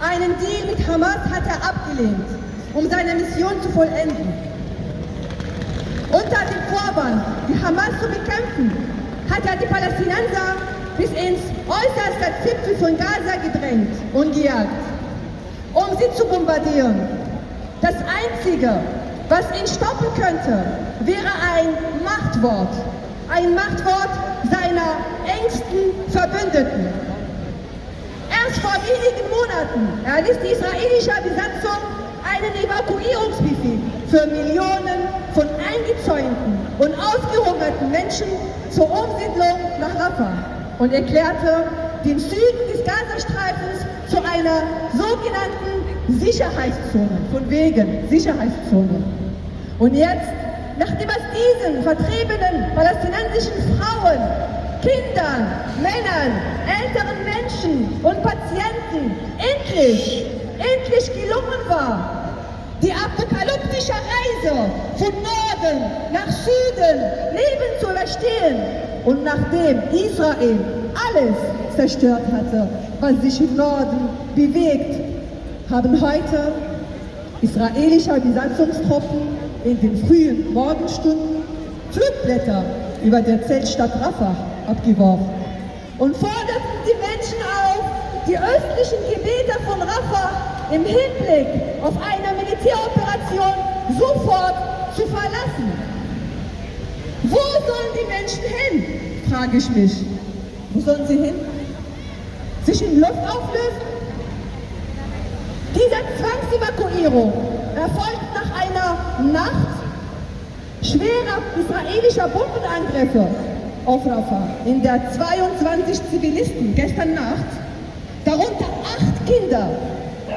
Einen Deal mit Hamas hat er abgelehnt, um seine Mission zu vollenden. Unter dem Vorwand, die Hamas zu bekämpfen, hat er die Palästinenser bis ins äußerste Zipfel von Gaza gedrängt und gejagt, um sie zu bombardieren. Das Einzige, was ihn stoppen könnte, wäre ein Machtwort seiner engsten Verbündeten. Erst vor wenigen Monaten erließ die israelische Besatzung einen Evakuierungsbefehl für Millionen von eingezäunten und ausgehungerten Menschen zur Umsiedlung nach Rafah und erklärte den Süden des Gazastreifens zu einer sogenannten Sicherheitszone, von wegen Sicherheitszone. Und jetzt, nachdem es diesen vertriebenen palästinensischen Frauen, Kindern, Männern, älteren Menschen und Patienten endlich gelungen war, die apokalyptische Reise von Norden nach Süden lebend zu überstehen und nachdem Israel alles zerstört hatte, was sich im Norden bewegt, haben heute israelische Besatzungstruppen in den frühen Morgenstunden Flugblätter über der Zeltstadt Rafah abgeworfen und forderten die Menschen auf, die östlichen Gebiete von Rafah im Hinblick auf eine Militäroperation sofort zu verlassen. Wo sollen die Menschen hin, frage ich mich. Wo sollen sie hin? Sich in Luft auflösen? Diese Zwangsevakuierung erfolgt nach einer Nacht schwerer israelischer Bombenangriffe auf Rafah, in der 22 Zivilisten gestern Nacht, darunter 8 Kinder,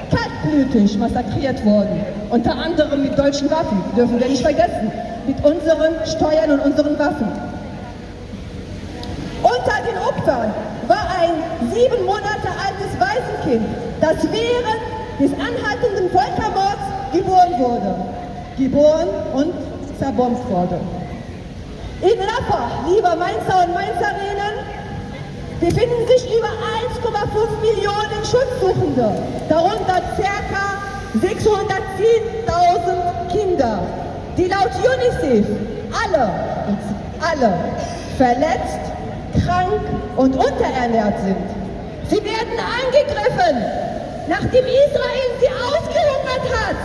kaltblütig massakriert wurden, unter anderem mit deutschen Waffen, dürfen wir nicht vergessen, mit unseren Steuern und unseren Waffen. Unter den Opfern war ein 7 Monate altes Waisenkind, das während des anhaltenden Völkermords geboren und zerbombt wurde. In Rafah, liebe Mainzer und Mainzerinnen, befinden sich über 1,5 Millionen Schutzsuchende, darunter ca. 610.000 Kinder, die laut UNICEF alle verletzt, krank und unterernährt sind. Sie werden angegriffen, nachdem Israel sie ausgehungert hat,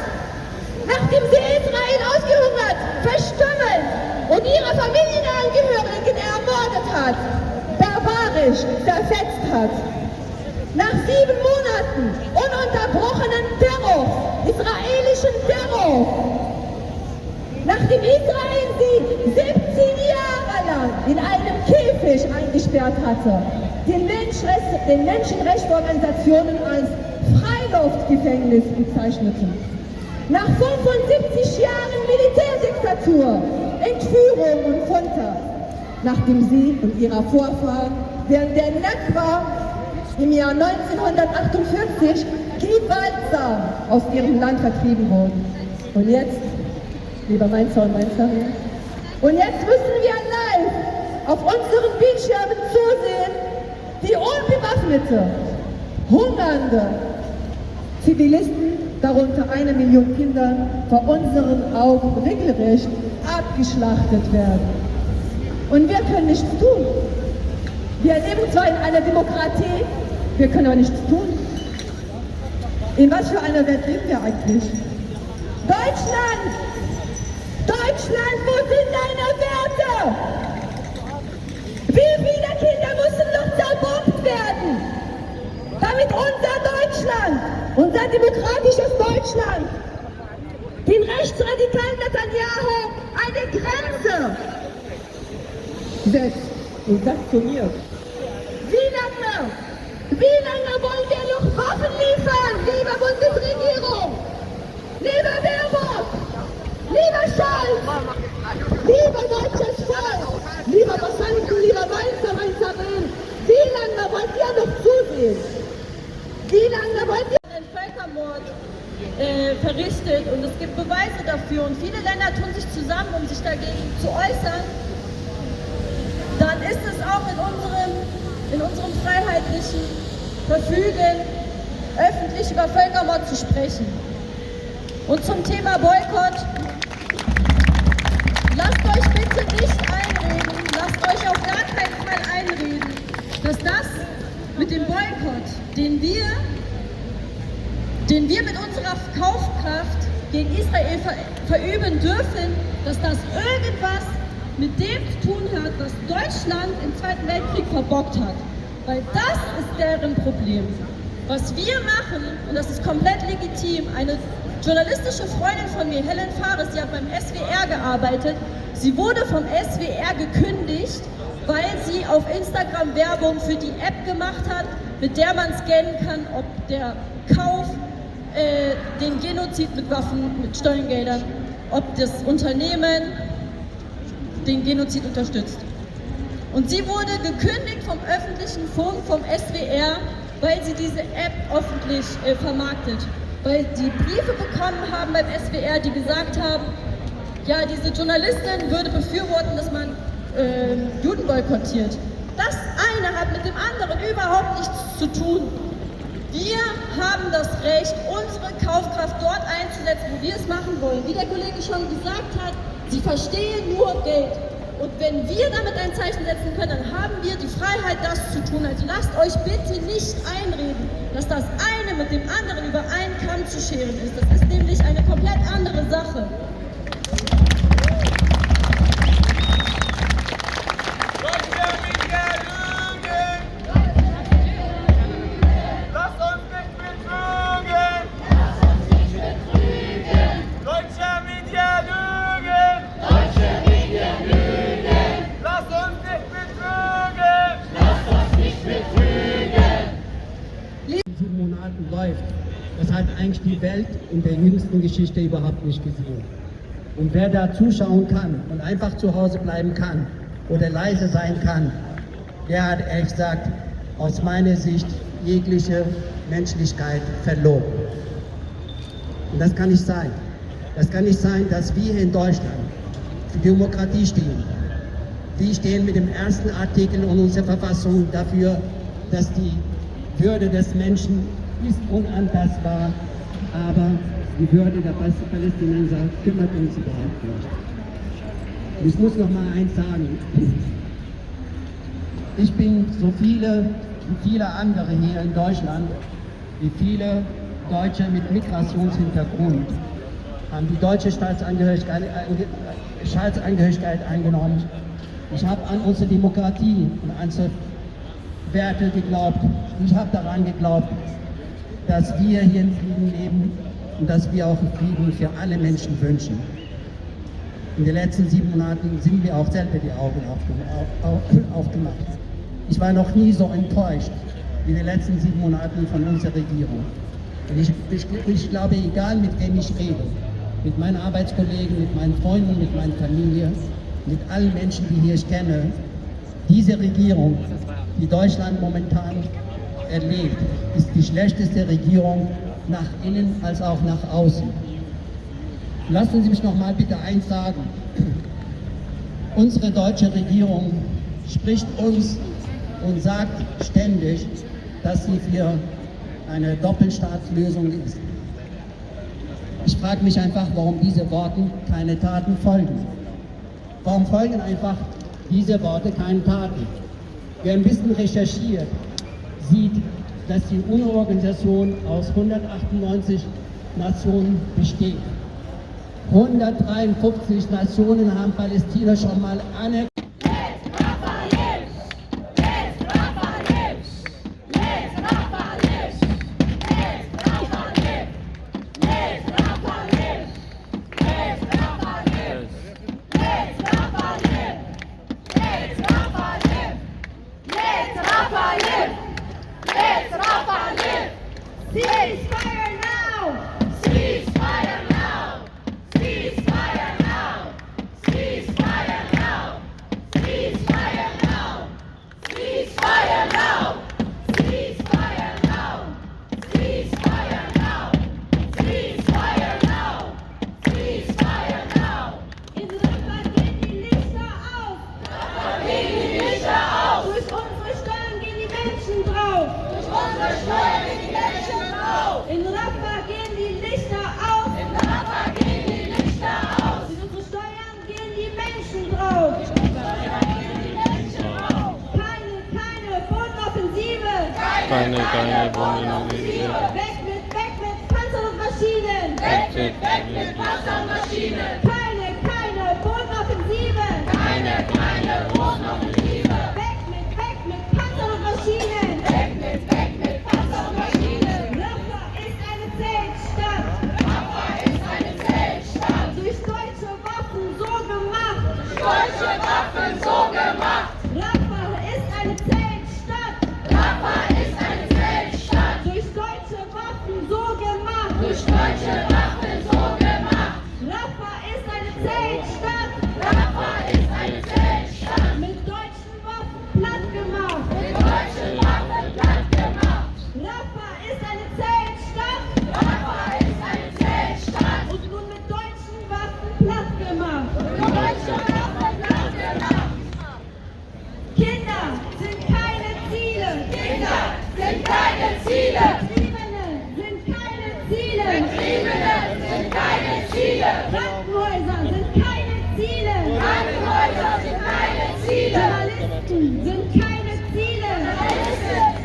verstümmelt und ihre Familienangehörigen ermordet hat, barbarisch zerfetzt hat. Nach 7 Monaten ununterbrochenen Terror, israelischen Terror, nachdem Israel sie 17 Jahre lang in einem Käfig eingesperrt hatte, den Menschenrechtsorganisationen als Freiluftgefängnis bezeichneten. Nach 75 Jahren Militärdiktatur, Entführung und Folter, nachdem sie und ihre Vorfahren während der Nakba im Jahr 1948 gewaltsam aus ihrem Land vertrieben wurden. Und jetzt, lieber Mainzer und Mainzerinnen, und jetzt müssen wir live auf unseren Bildschirmen zusehen, wie unbewaffnete, hungernde Zivilisten, darunter 1 Million Kinder, vor unseren Augen regelrecht abgeschlachtet werden. Und wir können nichts tun. Wir leben zwar in einer Demokratie, wir können aber nichts tun. In was für einer Welt leben wir eigentlich? Deutschland! Deutschland, wo sind deine Werte? Wie viele Kinder müssen noch zerbombt werden, damit unser Deutschland, unser demokratisches Deutschland, den rechtsradikalen Netanyahu eine Grenze setzt und sanktioniert? Wie lange wollen wir noch Waffen liefern, liebe Bundesregierung? Lieber Baerbock, lieber Scholz, lieber deutsches Volk, lieber Passanten, lieber Mainzer, Mainzerinnen, wie lange wollt ihr noch zusehen? Wie lange wollt ihr einen Völkermord verrichtet und es gibt Beweise dafür und viele Länder tun sich zusammen, um sich dagegen zu äußern, dann ist es auch in unserem freiheitlichen Verfügen, öffentlich über Völkermord zu sprechen. Und zum Thema Boykott, lasst euch bitte nicht einreden, lasst euch auf gar keinen Fall einreden, dass das mit dem Boykott, den wir mit unserer Kaufkraft gegen Israel verüben dürfen, dass das irgendwas mit dem zu tun hat, was Deutschland im Zweiten Weltkrieg verbockt hat. Weil das ist deren Problem. Was wir machen, und das ist komplett legitim, eine journalistische Freundin von mir, Helen Fares, die hat beim SWR gearbeitet, sie wurde vom SWR gekündigt, weil sie auf Instagram Werbung für die App gemacht hat, mit der man scannen kann, ob der Kauf den Genozid mit Waffen, mit Steuergeldern, ob das Unternehmen den Genozid unterstützt. Und sie wurde gekündigt vom öffentlichen Funk, vom SWR, weil sie diese App öffentlich vermarktet. Weil sie Briefe bekommen haben beim SWR, die gesagt haben, ja, diese Journalistin würde befürworten, dass man Juden boykottiert. Das eine hat mit dem anderen überhaupt nichts zu tun. Wir haben das Recht, unsere Kaufkraft dort einzusetzen, wo wir es machen wollen. Wie der Kollege schon gesagt hat, sie verstehen nur Geld. Und wenn wir damit ein Zeichen setzen können, dann haben wir die Freiheit, das zu tun. Also lasst euch bitte nicht einreden, dass das eine mit dem anderen über einen Kamm zu scheren ist. Das ist nämlich eine komplett andere Sache. Läuft. Das hat eigentlich die Welt in der jüngsten Geschichte überhaupt nicht gesehen. Und wer da zuschauen kann und einfach zu Hause bleiben kann oder leise sein kann, der hat ehrlich gesagt aus meiner Sicht jegliche Menschlichkeit verloren. Und das kann nicht sein. Das kann nicht sein, dass wir hier in Deutschland für Demokratie stehen. Wir stehen mit dem ersten Artikel unserer Verfassung dafür, dass die Würde des Menschen ist unantastbar, aber die Würde der Palästinenser kümmert uns überhaupt nicht. Und ich muss noch mal eins sagen. Ich bin so wie viele andere hier in Deutschland, wie viele Deutsche mit Migrationshintergrund, haben die deutsche Staatsangehörigkeit eingenommen. Ich habe an unsere Demokratie und an unsere Werte geglaubt. Ich habe daran geglaubt, dass wir hier in Frieden leben und dass wir auch Frieden für alle Menschen wünschen. In den letzten 7 Monaten sind wir auch selber die Augen aufgemacht. Ich war noch nie so enttäuscht wie in den letzten 7 Monaten von unserer Regierung. Und ich glaube, egal mit wem ich rede, mit meinen Arbeitskollegen, mit meinen Freunden, mit meiner Familie, mit allen Menschen, die hier ich kenne, diese Regierung, die Deutschland momentan erlebt, ist die schlechteste Regierung nach innen als auch nach außen. Lassen Sie mich noch mal bitte eins sagen. Unsere deutsche Regierung spricht uns und sagt ständig, dass sie für eine Doppelstaatslösung ist. Ich frage mich einfach, warum diese Worte keine Taten folgen. Warum folgen einfach diese Worte keine Taten? Wer ein bisschen recherchiert, sieht, dass die UNO-Organisation aus 198 Nationen besteht. 153 Nationen haben Palästina schon mal anerkannt. Ceasefire now! Ceasefire now! Ceasefire now! Ceasefire now! Ceasefire now! Ceasefire now! Ceasefire now! Ceasefire now! Ceasefire now! Ceasefire now! In Deutschland gehen die Lichter auf! Durch unsere Steuern gehen die Menschen drauf! Durch unsere Steuern gehen die Menschen drauf! keine Bundesliga. Weg mit Panzern und Maschinen! Weg mit Panzern und Maschinen. Keine Bodenoffensive! Keine Bodenoffensive. Weg mit Panzern und Maschinen! Weg mit Panzern und Maschinen. Rafa ist eine Zeltstadt! Rafa ist eine Zeltstadt. Durch deutsche Waffen so gemacht! Deutsche Waffen so gemacht. Rafa ist eine Zeltstadt! Rafa ist eine Zeltstadt. Durch deutsche Waffen so gemacht! Durch deutsche Waffen so gemacht. Rafa ist eine Zeltstadt! Rafa ist eine Zeltstadt. Mit deutschen Waffen platt gemacht! Mit deutschen Waffen platt gemacht. Rafa ist eine Zeltstadt! Rafa ist eine Zeltstadt. Und nun mit deutschen Waffen platt gemacht! Mit deutschen Waffen platt gemacht. Kinder sind keine Ziele! Kinder sind keine Ziele. Betriebene sind keine Ziele! Betriebene sind keine Ziele. Krankenhäuser sind keine Ziele! Krankenhäuser sind keine Ziele. Journalisten sind keine Ziele!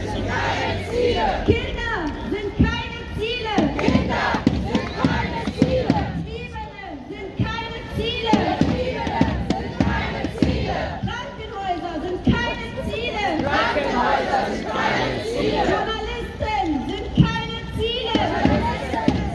Sind keine Ziele. Kinder sind keine Ziele! Kinder sind keine Ziele. Betriebene sind keine Ziele! Betriebene sind keine Ziele. Krankenhäuser sind keine Ziele! Krankenhäuser sind keine Ziele. Journalisten sind keine Ziele!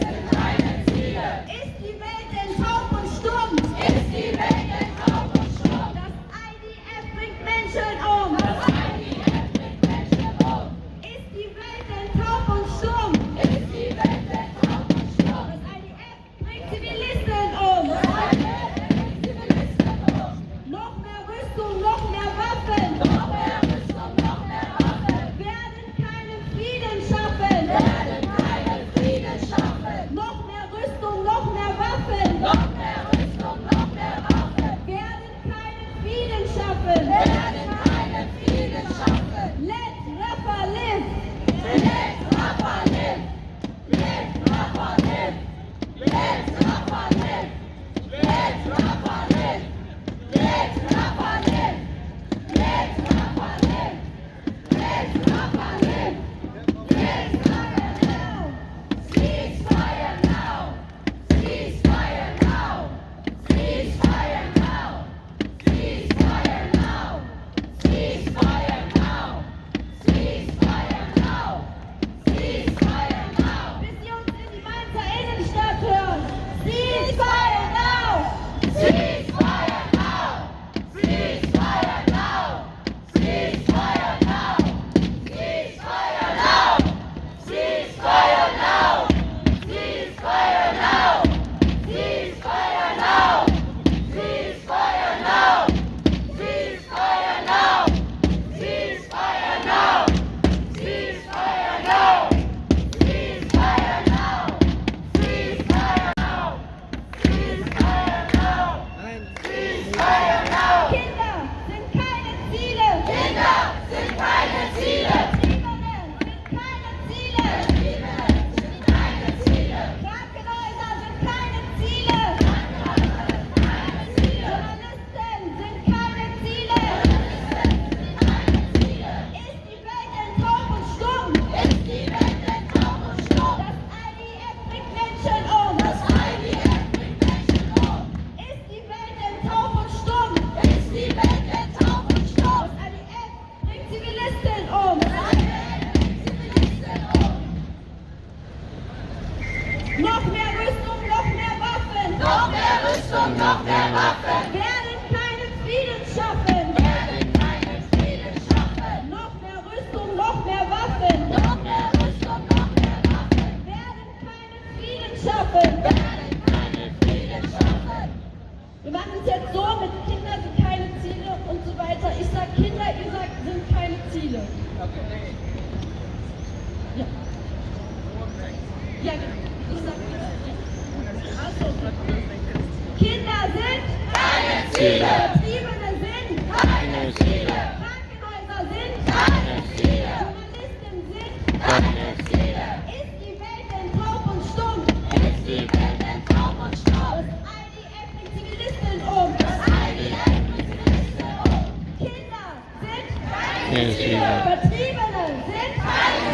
Sind keine Ziele. Ist die Welt denn taub und stumm? Ist die Welt denn taub und stumm? Das IDF bringt Menschen um! Das IDF bringt Menschen um. Ist die Welt denn taub und stumm? Ist die Welt denn taub und stumm? Das IDF bringt Zivilisten um! Das IDF bringt Zivilisten um. Noch mehr Rüstung, noch mehr Waffen! Noch mehr Rüstung, noch mehr Waffen. Werden keinen Frieden schaffen! Werden keinen Frieden schaffen. Noch mehr Rüstung, noch mehr Waffen! Noch mehr Rüstung, noch mehr Waffen. Werden keinen Frieden schaffen! Werden keinen Frieden schaffen. Let Rafa live! Let Rafa live. Let Rafa live. Let Rafa live. Let Rafa live. Let Rafa live. Let Rafa live. Let Rafa live. Ceasefire now. Ceasefire now. Ceasefire now. Ceasefire now. Ceasefire now. Ceasefire now. Ceasefire now. Bis sie uns in die Mainzer Innenstadt hören! Ceasefire now! Ceasefire now. Ceasefire now. Ceasefire now. Ceasefire now. Ceasefire now. Ceasefire now. Ceasefire now. Ceasefire now. Ceasefire now. Ceasefire now. Ceasefire now. Ceasefire now. Ceasefire now. Ceasefire now. Ceasefire now. Kinder sind keine Ziele! Kinder sind keine Ziele. Betriebene sind keine Ziele! Sind keine Ziele. Krankenhäuser sind keine Ziele! Journalisten sind keine Ziele! Ist die Welt denn taub und stumm? Ist die Welt denn taub und stumm? Das IDF bringt Menschen um! Das IDF bringt Menschen um. Ist die Welt denn taub und stumm? Ist die Welt denn taub und stumm? Das IDF bringt Zivilisten um! Das IDF bringt Zivilisten um. Noch mehr Rüstung, noch mehr Waffen! Noch mehr Rüstung, noch mehr Waffen. Werden keinen Frieden schaffen! Werden keinen Frieden schaffen. Noch mehr Rüstung, noch mehr Waffen! Noch mehr Rüstung, noch mehr Waffen. Werden keinen Frieden schaffen! Werden keinen Frieden schaffen. Wir machen es jetzt so mit Kinder sind keine Ziele und so weiter. Ich sag Kinder, ihr sagt sind keine Ziele. Ja. Ja, genau. Ich sag Kinder. Also, Kinder sind Keine Ziele. Betriebene sind Keine Ziele. Krankenhäuser sind Keine Ziele. Journalisten sind Keine Ziele. Ist die Welt denn taub und stumm? Ist die Welt denn taub und stumm? Das IDF bringt Zivilisten um. Das IDF bringt Zivilisten um. Kinder sind Keine Ziele. Betriebene sind Keine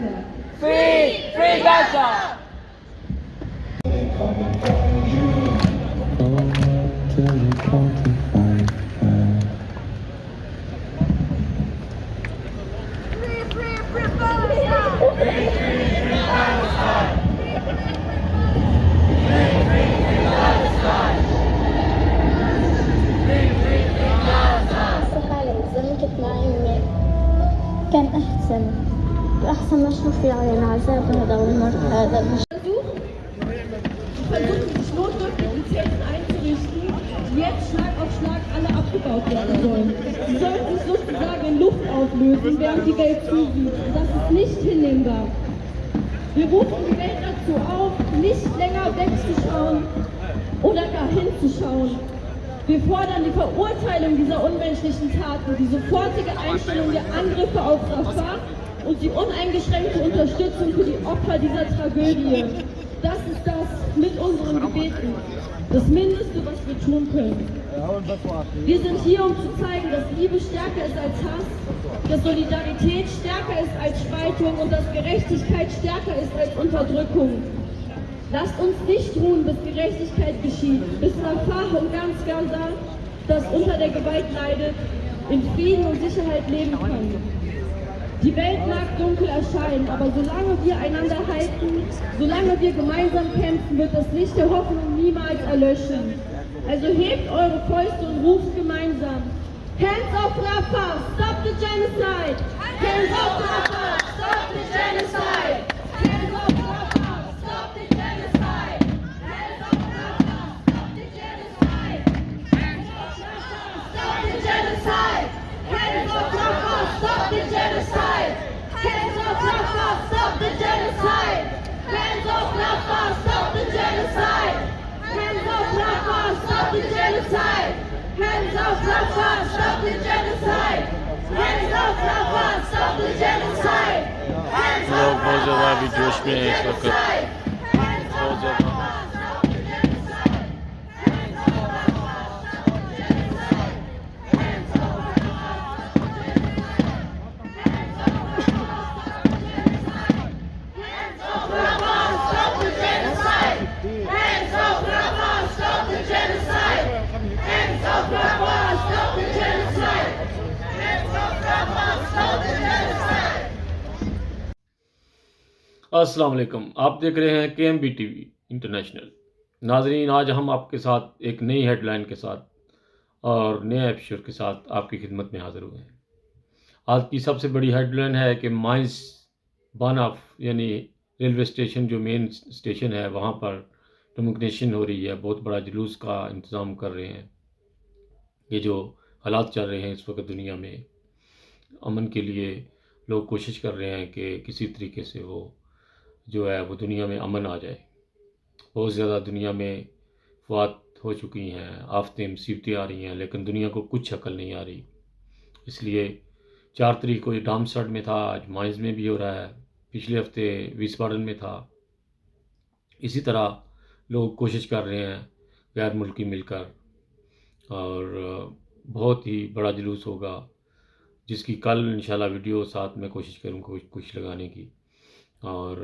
Gaza! Free! Free Gaza! استحالة زمان كنت معي منيح، كان أحسن ما أشوف يعني العذاب هذا والمرض هذا. Versuchen sich notdürftig in Zelten einzurichten, die jetzt Schlag auf Schlag alle abgebaut werden sollen. Sie sollen sich sozusagen in Luft auflösen, während die Welt zusieht. Und das ist nicht hinnehmbar. Wir rufen die Welt dazu auf, nicht länger wegzuschauen oder gar hinzuschauen. Wir fordern die Verurteilung dieser unmenschlichen Taten, die sofortige Einstellung der Angriffe auf Rafah und die uneingeschränkte Unterstützung für die Opfer dieser Tragödie. Das ist das mit unseren Gebeten, das Mindeste, was wir tun können. Wir sind hier, um zu zeigen, dass Liebe stärker ist als Hass, dass Solidarität stärker ist als Spaltung und dass Gerechtigkeit stärker ist als Unterdrückung. Lasst uns nicht ruhen, bis Gerechtigkeit geschieht, bis Rafah und ganz Gaza, das unter der Gewalt leidet, in Frieden und Sicherheit leben kann. Die Welt mag dunkel erscheinen, aber solange wir einander halten, solange wir gemeinsam kämpfen, wird das Licht der Hoffnung niemals erlöschen. Also hebt eure Fäuste und ruft gemeinsam: Hands off Rafah, stop the genocide! Hands off Rafah, stop the genocide! Hands off Rafah, stop the genocide! Hands off Rafah, stop the genocide! Hands off Rafah, stop the genocide! Hands off Rafah, stop the genocide! Hands off Rafah, stop the genocide! Hands off Rafah, stop the genocide! Hands off Rafah, stop the genocide! Hands off Rafah, stop the genocide! Hands off Rafah, stop the genocide! Hands लोग off बहुत ज़्यादा अभी Rafah, जोश stop में the हैं इस वक्त genocide! Hands बहुत off ज़्यादा Rafah, stop the genocide! Hands off Rafah, stop the genocide! Hands off Rafah, stop the genocide! Hands off Rafah, stop the genocide! Hands off Rafah, stop the genocide! Hands off Rafah, stop the genocide! Hands off Rafah, stop the genocide! अस्सलाम वालेकुम, आप देख रहे हैं KMB TV international. नाजरीन, आज हम आपके साथ एक नई हेडलाइन के साथ और नए एपिसोड के साथ आपकी खिदमत में हाज़िर हुए हैं। आज की सबसे बड़ी हेडलाइन है कि माइंस बानाफ यानी रेलवे स्टेशन जो मेन स्टेशन है वहाँ पर डेमोक्रेशन हो रही है, बहुत बड़ा जुलूस का इंतज़ाम कर रहे हैं। ये जो हालात चल रहे हैं इस वक्त दुनिया में, अमन के लिए लोग कोशिश कर रहे हैं कि किसी तरीके से वो जो है वो दुनिया में अमन आ जाए। बहुत ज़्यादा दुनिया में फ़वात हो चुकी हैं, आफतें मुसीबतें आ रही हैं, लेकिन दुनिया को कुछ अकल नहीं आ रही। इसलिए 4 तारीख को ये डामसट में था, आज माइंस में भी हो रहा है, पिछले हफ्ते विस्बाडन में था। इसी तरह लोग कोशिश कर रहे हैं गैर मुल्की मिलकर, और बहुत ही बड़ा जुलूस होगा जिसकी कल इंशाल्लाह वीडियो साथ में कोशिश करूँगा कुछ लगाने की। और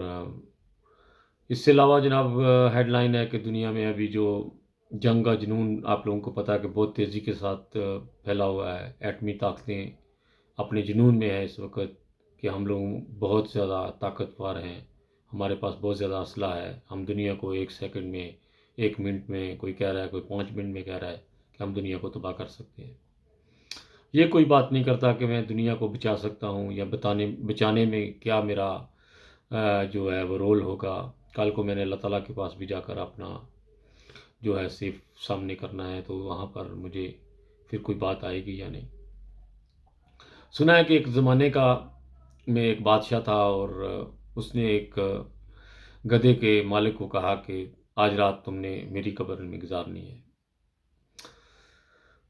इससे अलावा जनाब हेडलाइन है कि दुनिया में अभी जो जंग का जुनून आप लोगों को पता है कि बहुत तेज़ी के साथ फैला हुआ है। एटमी ताकतें अपने जुनून में है इस वक्त कि हम लोग बहुत ज़्यादा ताकतवर हैं, हमारे पास बहुत ज़्यादा असला है। हम दुनिया को 1 सेकंड में, 1 मिनट में, कोई कह रहा है कोई 5 मिनट में कह रहा है कि हम दुनिया को तबाह कर सकते हैं। ये कोई बात नहीं करता कि मैं दुनिया को बचा सकता हूँ या बचाने में क्या मेरा जो है वो रोल होगा। कल को मैंने अल्लाह ताला के पास भी जाकर अपना जो है सिर्फ सामने करना है, तो वहाँ पर मुझे फिर कोई बात आएगी या नहीं। सुना है कि एक ज़माने का में एक बादशाह था और उसने एक गधे के मालिक को कहा कि आज रात तुमने मेरी कब्र में गुजारनी है।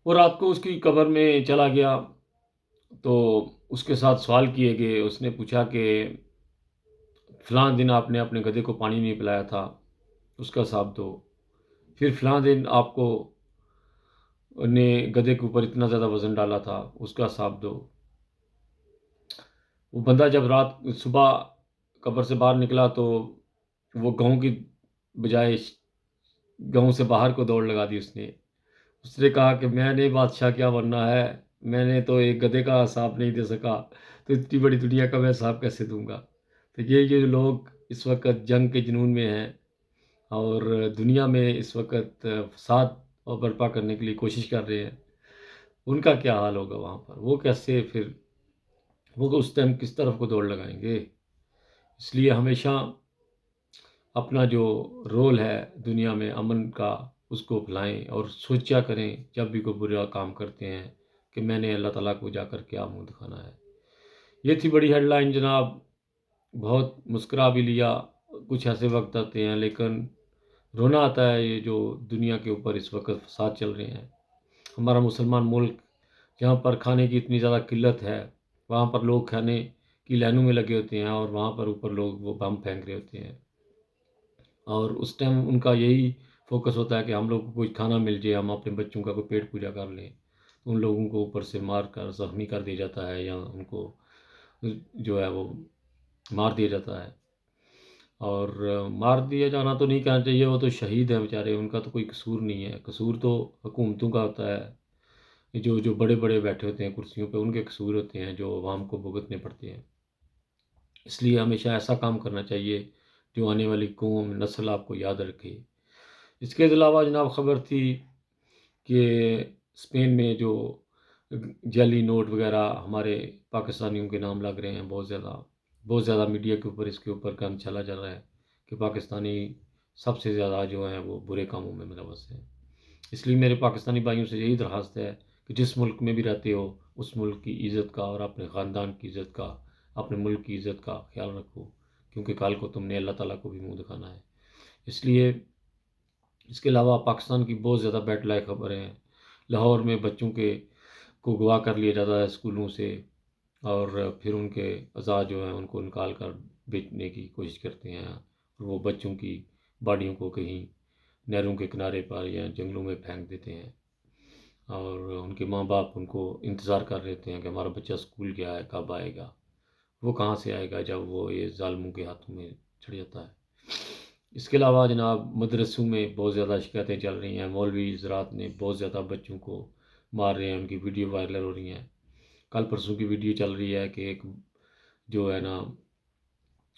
वो रात को उसकी कब्र में चला गया तो उसके साथ सवाल किए गए। उसने पूछा कि फ़लाँ दिन आपने अपने गधे को पानी नहीं पिलाया था, उसका हिसाब दो। फिर फ़लाँ दिन आपको ने गधे के ऊपर इतना ज़्यादा वज़न डाला था, उसका हिसाब दो। वो बंदा जब रात सुबह قبر سے باہر نکلا تو وہ گاؤں کی بجائے گاؤں سے باہر کو دوڑ لگا دی اس نے کہا کہ میں نے بادشاہ کیا بننا ہے، میں نے تو ایک گدھے کا حساب نہیں دے سکا، تو اتنی بڑی دنیا کا میں حساب کیسے دوں گا۔ تو یہ لوگ اس وقت جنگ کے جنون میں ہیں اور دنیا میں اس وقت فساد اور برپا کرنے کے لیے کوشش کر رہے ہیں، ان کا کیا حال ہوگا وہاں پر؟ وہ کیسے پھر وہ اس ٹائم کس طرف کو دوڑ لگائیں گے؟ اس لیے ہمیشہ اپنا جو رول ہے دنیا میں امن کا اس کو پھیلائیں اور سوچا کریں جب بھی کوئی برا کام کرتے ہیں کہ میں نے اللہ تعالیٰ کو جا کر کیا منہ دکھانا ہے۔ یہ تھی بڑی ہیڈ لائن جناب، بہت مسکرا بھی لیا، کچھ ایسے وقت آتے ہیں لیکن رونا آتا ہے یہ جو دنیا کے اوپر اس وقت فساد چل رہے ہیں۔ ہمارا مسلمان ملک جہاں پر کھانے کی اتنی زیادہ قلت ہے، وہاں پر لوگ کھانے کی لائنوں میں لگے ہوتے ہیں اور وہاں پر اوپر لوگ وہ بم پھینک رہے ہوتے ہیں، اور اس ٹائم ان کا یہی فوکس ہوتا ہے کہ ہم لوگ کو کچھ کھانا مل جائے، ہم اپنے بچوں کا کوئی پیٹ پوجا کر لیں۔ ان لوگوں کو اوپر سے مار کر زخمی کر دیا جاتا ہے یا ان کو جو ہے وہ مار دیا جاتا ہے، اور مار دیا جانا تو نہیں کہنا چاہیے، وہ تو شہید ہیں بیچارے، ان کا تو کوئی قصور نہیں ہے، قصور تو حکومتوں کا ہوتا ہے، جو بڑے بڑے بیٹھے ہوتے ہیں کرسیوں پہ، ان کے قصور ہوتے ہیں جو عوام کو بھگتنے پڑتے ہیں۔ اس لیے ہمیشہ ایسا کام کرنا چاہیے جو آنے والی قوم نسل آپ کو یاد رکھے۔ اس کے علاوہ جناب خبر تھی کہ اسپین میں جو جعلی نوٹ وغیرہ ہمارے پاکستانیوں کے نام لگ رہے ہیں، بہت زیادہ میڈیا کے اوپر اس کے اوپر کام چلا جا رہا ہے کہ پاکستانی سب سے زیادہ جو ہیں وہ برے کاموں میں ملوث ہیں۔ اس لیے میرے پاکستانی بھائیوں سے یہی درخواست ہے کہ جس ملک میں بھی رہتے ہو اس ملک کی عزت کا اور اپنے خاندان کی عزت کا، اپنے ملک کی عزت کا خیال رکھو، کیونکہ کل کو تم نے اللہ تعالیٰ کو بھی منہ دکھانا ہے۔ اس لیے اس کے علاوہ پاکستان کی بہت زیادہ بیڈ لائک خبریں ہیں۔ لاہور میں بچوں کو گواہ کر لیا جاتا ہے اسکولوں سے، اور پھر ان کے اعضاء جو ہیں ان کو نکال کر بیچنے کی کوشش کرتے ہیں، اور وہ بچوں کی باڈیوں کو کہیں نہروں کے کنارے پر یا جنگلوں میں پھینک دیتے ہیں، اور ان کے ماں باپ ان کو انتظار کر رہے ہوتے ہیں کہ ہمارا بچہ اسکول گیا ہے، کب آئے گا۔ وہ کہاں سے آئے گا جب وہ یہ ظالموں کے ہاتھوں میں چڑھ جاتا ہے۔ اس کے علاوہ جناب مدرسوں میں بہت زیادہ شکایتیں چل رہی ہیں، مولوی حضرات نے بہت زیادہ بچوں کو مار رہے ہیں، ان کی ویڈیو وائرل ہو رہی ہیں۔ کل پرسوں کی ویڈیو چل رہی ہے کہ ایک جو ہے نا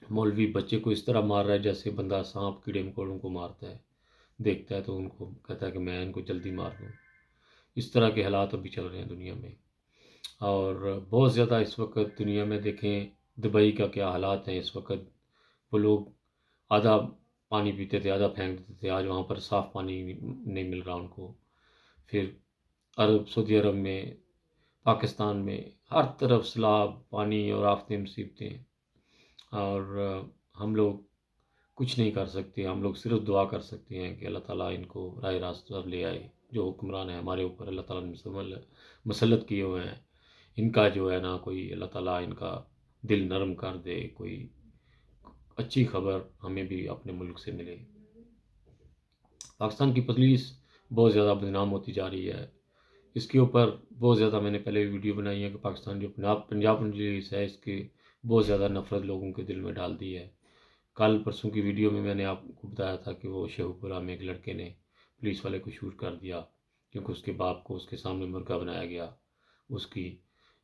مولوی بچے کو اس طرح مار رہا ہے جیسے بندہ سانپ کیڑے مکوڑوں کو مارتا ہے، دیکھتا ہے تو ان کو کہتا ہے کہ میں ان کو جلدی مار دوں۔ اس طرح کے حالات ابھی چل رہے ہیں دنیا میں، اور بہت زیادہ اس وقت دنیا میں دیکھیں دبئی کا کیا حالات ہیں اس وقت۔ وہ لوگ آدھا پانی پیتے تھے، آدھا پھینک دیتے تھے، آج وہاں پر صاف پانی نہیں مل رہا ان کو۔ پھر سعودی عرب میں، پاکستان میں، ہر طرف سیلاب، پانی اور آفتیں مصیبتیں، اور ہم لوگ کچھ نہیں کر سکتے، ہم لوگ صرف دعا کر سکتے ہیں کہ اللہ تعالیٰ ان کو راہ راست پر لے آئے۔ جو حکمران ہیں ہمارے اوپر اللہ تعالیٰ نے مسلط کیے ہوئے ہیں، ان کا جو ہے نا کوئی اللہ تعالیٰ ان کا دل نرم کر دے، کوئی اچھی خبر ہمیں بھی اپنے ملک سے ملے۔ پاکستان کی پولیس بہت زیادہ بدنام ہوتی جا رہی ہے، اس کے اوپر بہت زیادہ میں نے پہلے ویڈیو بنائی ہے کہ پاکستان جو پنجاب پولیس ہے اس کے بہت زیادہ نفرت لوگوں کے دل میں ڈال دی ہے۔ کل پرسوں کی ویڈیو میں نے آپ کو بتایا تھا کہ وہ شیخوپورہ میں ایک لڑکے نے پولیس والے کو شوٹ کر دیا کیونکہ اس کے باپ کو اس کے سامنے مرغا بنایا گیا، اس کی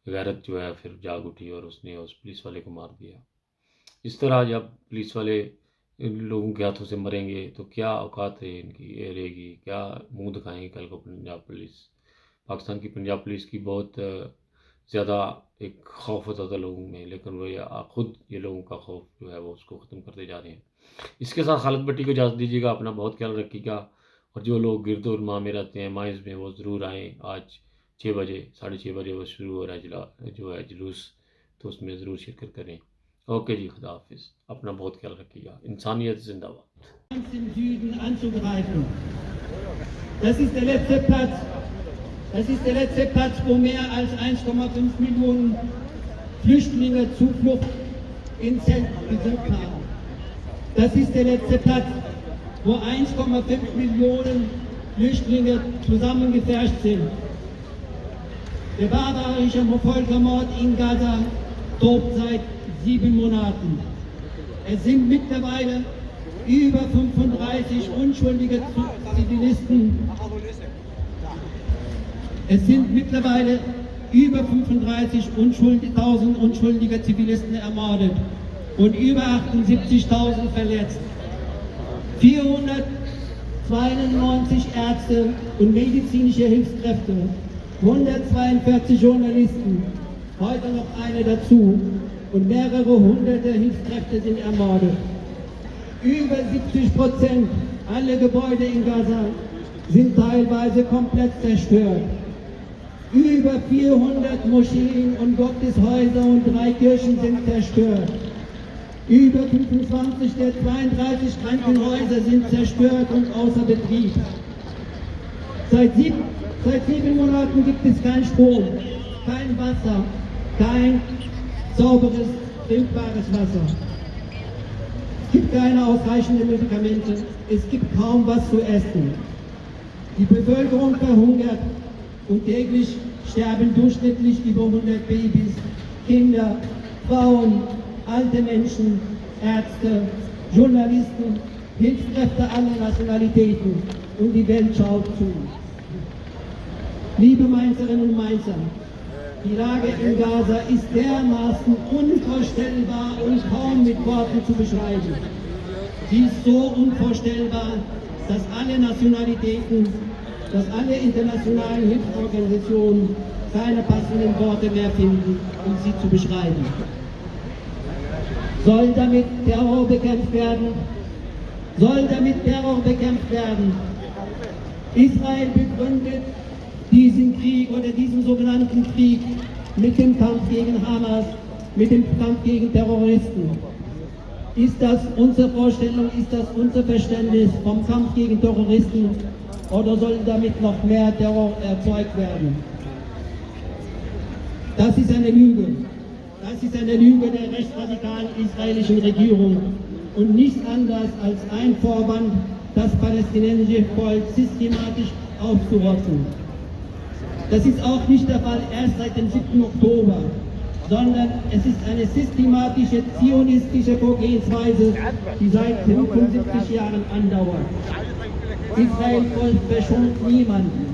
غیرت جو ہے پھر جاگ اٹھی اور اس نے اس پولیس والے کو مار دیا۔ اس طرح جب پولیس والے ان لوگوں کے ہاتھوں سے مریں گے تو کیا اوقات ہے ان کی رہے گی، کیا منہ دکھائیں گے کل کو پنجاب پولیس۔ پاکستان کی پنجاب پولیس کی بہت زیادہ ایک خوف ہوتا تھا لوگوں میں، لیکن وہ خود یہ لوگوں کا خوف جو ہے وہ اس کو ختم کرتے جا رہے ہیں۔ اس کے ساتھ خالد بٹی کو اجازت دیجیے گا، اپنا بہت خیال رکھیے گا، اور جو لوگ گرد و نواح میں رہتے ہیں مائز میں وہ ضرور آئیں۔ آج 6 بجے 6:30 بجے وہ شروع ہو رہا ہے جو ہے جلوس، تو اس میں ضرور شرکت کریں۔ اوکے جی، خدا حافظ، اپنا بہت خیال رکھیے گا۔ انسانیت زندہ باد۔ Im Süden anzugreifen. Das ist der letzte Platz. Das ist der letzte Platz, wo mehr als 1,5 Millionen Flüchtlinge Zuflucht in Zelten gesucht haben. Das ist der letzte Platz, wo 1,5 Millionen Flüchtlinge zusammengepfercht sind. Der barbarische Völkermord in Gaza tobt seit 7 Monaten. Es sind mittlerweile über 35 unschuldige Zivilisten. Es sind mittlerweile über 35.000 unschuldige Zivilisten ermordet und über 78.000 verletzt. 492 Ärzte und medizinische Hilfskräfte, 142 Journalisten, heute noch eine dazu und mehrere hunderte Hilfskräfte sind ermordet. Über 70% aller Gebäude in Gaza sind teilweise komplett zerstört. Über 400 Moscheen und Gotteshäuser und 3 Kirchen sind zerstört. Über 25 der 32 Krankenhäuser sind zerstört und außer Betrieb. Seit 7 Monaten gibt es keinen Strom, kein Wasser, kein sauberes, trinkbares Wasser. Es gibt keine ausreichenden Medikamente, es gibt kaum was zu essen. Die Bevölkerung verhungert und täglich sterben durchschnittlich über 100 Babys, Kinder, Frauen, alte Menschen, Ärzte, Journalisten, Hilfskräfte aller Nationalitäten und die Welt schaut zu. Liebe Mainzerinnen und Mainzer, die Lage in Gaza ist dermaßen unvorstellbar und kaum mit Worten zu beschreiben. Sie ist so unvorstellbar, dass alle Nationalitäten, dass alle internationalen Hilfsorganisationen keine passenden Worte mehr finden, um sie zu beschreiben. Soll damit Terror bekämpft werden? Soll damit Terror bekämpft werden? Israel begründet diesen Krieg oder diesen sogenannten Krieg mit dem Kampf gegen Hamas, mit dem Kampf gegen Terroristen. Ist das unsere Vorstellung, ist das unser Verständnis vom Kampf gegen Terroristen oder soll damit noch mehr Terror erzeugt werden? Das ist eine Lüge. Das ist eine Lüge der rechtsradikalen israelischen Regierung und nichts anderes als ein Vorwand, das palästinensische Volk systematisch aufzurotzen. Das ist auch nicht der Fall erst seit dem 7. Oktober, sondern es ist eine systematische zionistische Vorgehensweise, die seit 75 Jahren andauert. Israel verschont niemanden.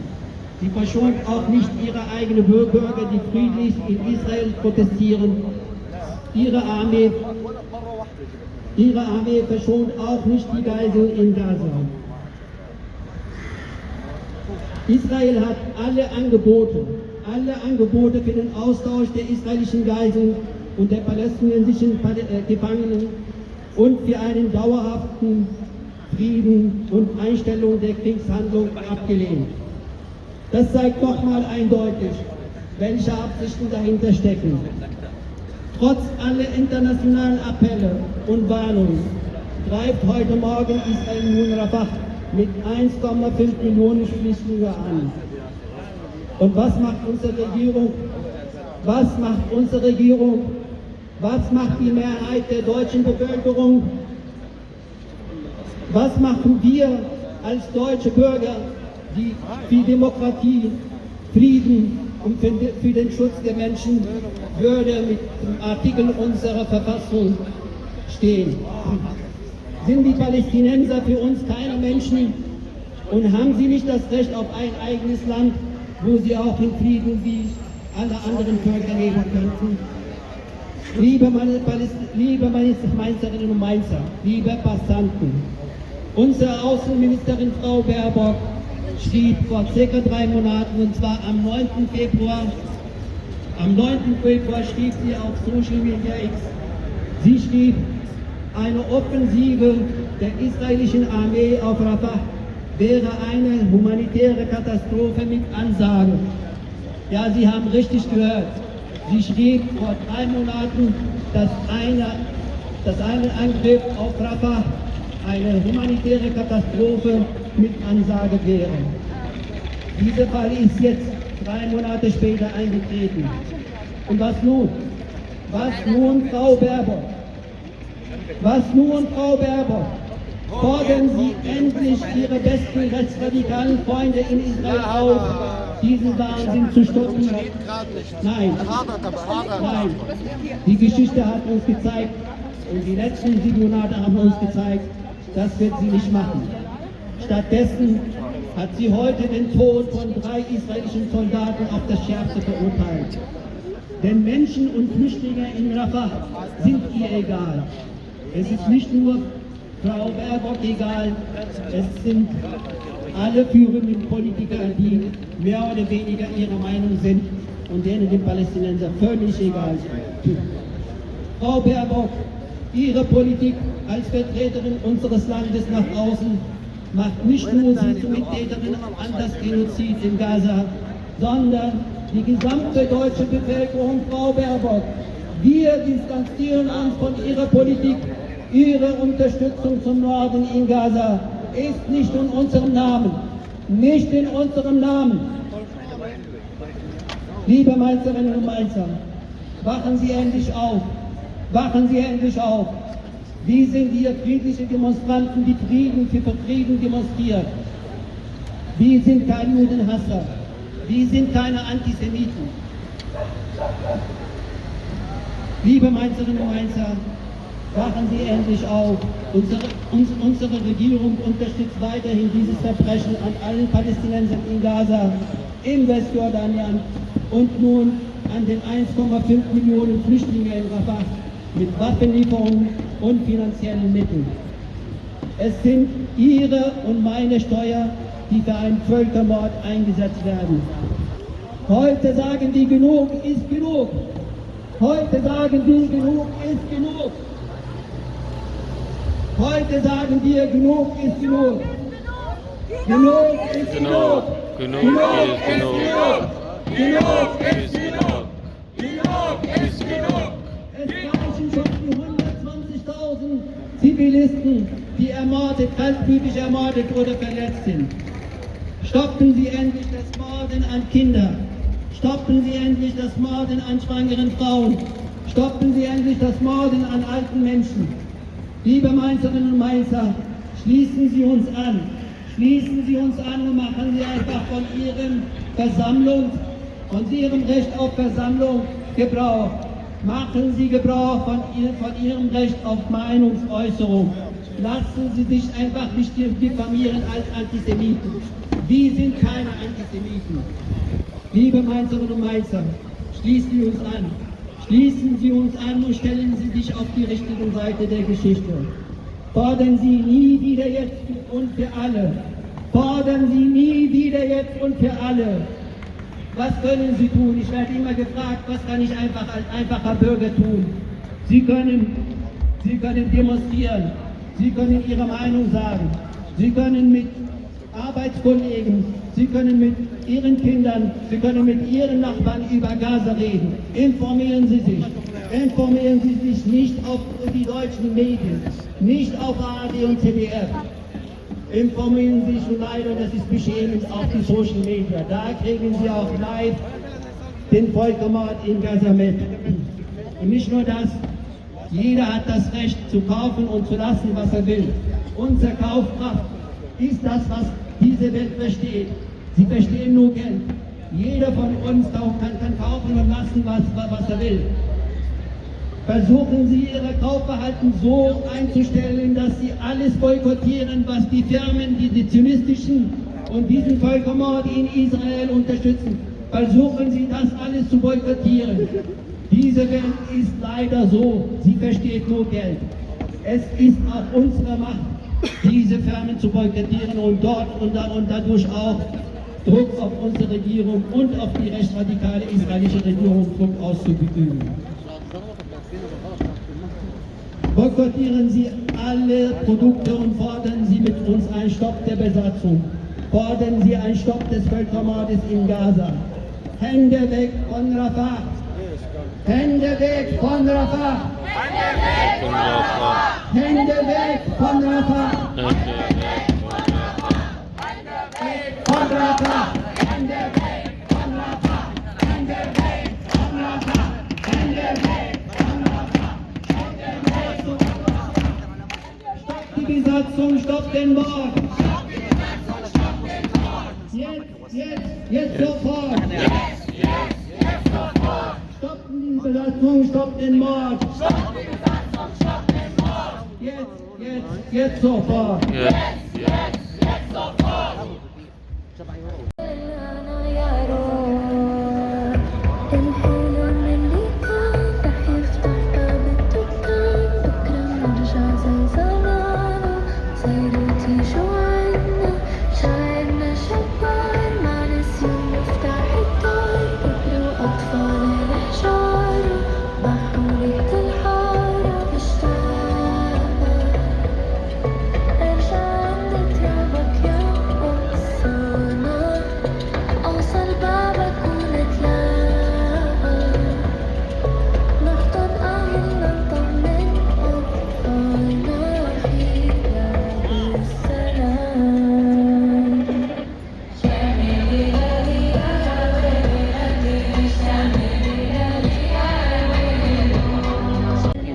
Sie verschont auch nicht ihre eigenen Bürger, die friedlich in Israel protestieren. Ihre Armee verschont auch nicht die Geiseln in Gaza. Israel hat alle Angebote für den Austausch der israelischen Geiseln und der palästinensischen Gefangenen und für einen dauerhaften Frieden und Einstellung der Kriegshandlung abgelehnt. Das zeigt nochmal eindeutig, welche Absichten dahinter stecken. Trotz aller internationalen Appelle und Warnungen greift heute Morgen Israel nun Rafah mit 1,5 Millionen Flüchtlingen an. Und was macht unsere Regierung? Was macht unsere Regierung? Was macht die Mehrheit der deutschen Bevölkerung? Was machen wir als deutsche Bürger, die für Demokratie, Frieden und für den Schutz der Menschenwürde mit dem Artikel unserer Verfassung stehen? Sind die Palästinenser für uns keine Menschen und haben sie nicht das Recht auf ein eigenes Land, wo sie auch in Frieden wie alle anderen Völker leben könnten? Liebe Mainzerinnen und Mainzer, liebe Passanten, unsere Außenministerin Frau Baerbock schrieb vor ca. 3 Monaten, und zwar am 9. Februar schrieb sie auf Social Media X, sie schrieb, eine Offensive der israelischen Armee auf Rafah wäre eine humanitäre Katastrophe mit Ansage. Ja, Sie haben richtig gehört. Sie schrieb vor 3 Monaten, dass ein Angriff auf Rafah eine humanitäre Katastrophe mit Ansage wäre. Dieser Fall ist jetzt 3 Monate später eingetreten. Und was nun? Was nun, Frau Baerbock? Was nun, Frau Baerbock? Fordern Sie endlich Ihre besten rechtsradikalen Freunde in Israel auf, diesen Wahnsinn zu stoppen? Nein. Die Geschichte hat uns gezeigt, Und die letzten 7 Monate haben uns gezeigt, das wird sie nicht machen. Stattdessen hat sie heute den Tod von 3 israelischen Soldaten auf das Schärfste verurteilt. Denn Menschen und Flüchtlinge in Rafah sind ihr egal. Es ist nicht nur Frau Baerbock egal, es sind alle führenden Politiker, die mehr oder weniger ihrer Meinung sind und denen den Palästinensern völlig egal sind. Frau Baerbock, Ihre Politik als Vertreterin unseres Landes nach außen macht nicht nur Sie zur Mittäterin an das Genozid in Gaza, sondern die gesamte deutsche Bevölkerung, Frau Baerbock. Wir distanzieren uns von Ihrer Politik. Ihre Unterstützung zum Norden in Gaza ist nicht in unserem Namen. Nicht in unserem Namen. Liebe Mainzerinnen und Mainzer, wachen Sie endlich auf. Wachen Sie endlich auf. Wir sind hier friedliche Demonstranten, die für Frieden demonstrieren. Wir sind keine Judenhasser. Wir sind keine Antisemiten. Liebe Mainzerinnen und Mainzer, wachen Sie endlich auf. Unsere Regierung unterstützt weiterhin dieses Verbrechen an allen Palästinensern in Gaza, im Westjordanland und nun an den 1,5 Millionen Flüchtlingen in Rafah mit Waffenlieferungen und finanziellen Mitteln. Es sind Ihre und meine Steuer, die für einen Völkermord eingesetzt werden. Heute sagen die, genug ist genug. Heute sagen die, genug ist genug. Heute sagen wir, genug ist genug. Genug ist genug. Genug ist genug. Genug ist genug. Genug ist genug. Es reichen schon die 120.000 Zivilisten, die kaltblütig ermordet oder verletzt sind. Stoppen Sie endlich das Morden an Kindern. Stoppen Sie endlich das Morden an schwangeren Frauen. Stoppen Sie endlich das Morden an alten Menschen. Liebe Mainzerinnen und Mainzer, schließen Sie uns an. Schließen Sie uns an und machen Sie einfach von Ihrem Recht auf Versammlung Gebrauch. Machen Sie Gebrauch von Ihrem Recht auf Meinungsäußerung. Lassen Sie sich einfach nicht diffamieren als Antisemiten. Wir sind keine Antisemiten. Liebe Mainzerinnen und Mainzer, schließen Sie uns an. Schließen Sie uns an und stellen Sie sich auf die richtige Seite der Geschichte. Fordern Sie nie wieder jetzt und für alle. Fordern Sie nie wieder jetzt und für alle. Was können Sie tun? Ich werde immer gefragt, was kann ich einfach als einfacher Bürger tun? Sie können demonstrieren. Sie können Ihre Meinung sagen. Sie können mit Arbeitskollegen, Sie können mit Ihren Kindern, Sie können mit Ihren Nachbarn über Gaza reden. Informieren Sie sich. Informieren Sie sich nicht auf die deutschen Medien, nicht auf ARD und ZDF. Informieren Sie sich leider, das ist beschämend, auf die Social Media. Da kriegen Sie auch live den Völkermord in Gaza mit. Und nicht nur das, jeder hat das Recht zu kaufen und zu lassen, was er will. Unsere Kaufkraft ist das, was diese Welt versteht. Sie verstehen nur Geld. Jeder von uns kann kaufen und lassen, was er will. Versuchen Sie, Ihr Kaufverhalten so einzustellen, dass Sie alles boykottieren, was die Firmen, die zionistischen und diesen Völkermord in Israel unterstützen. Versuchen Sie, das alles zu boykottieren. Diese Welt ist leider so, sie versteht nur Geld. Es ist auch unsere Macht, diese Firmen zu boykottieren und dadurch auch Druck auf unsere Regierung und auf die rechtsradikale israelische Regierung Druck auszuüben. Boykottieren Sie alle Produkte und fordern Sie mit uns einen Stopp der Besatzung. Fordern Sie einen Stopp des Völkermordes in Gaza. Hände weg von Rafah! Hände weg von Rafah! Hände weg von Rafah! Hände weg von Rafah! Hände weg von Rafah! Hände weg von Rafah! Hände weg von Rafah! Stopp die Besatzung, stopp den Mord! Jetzt sofort! Stoppen die Besatzung, stopp den Mord! Jetzt sofort. الحلم اللي كان رح يفتح باب الدكان بكرة نرجع زي زمان سيرتي شو عنا شاعرنا شبان مع نسيان مفتاح الدار كبروا أطفال الحجار محمولة الحارة مشتاقة ارجع عند ترابك يا وصانا أوصل بابك ونتلاقى نحضن أهلنا نطمن أطفالنا وحيدنا بالسلام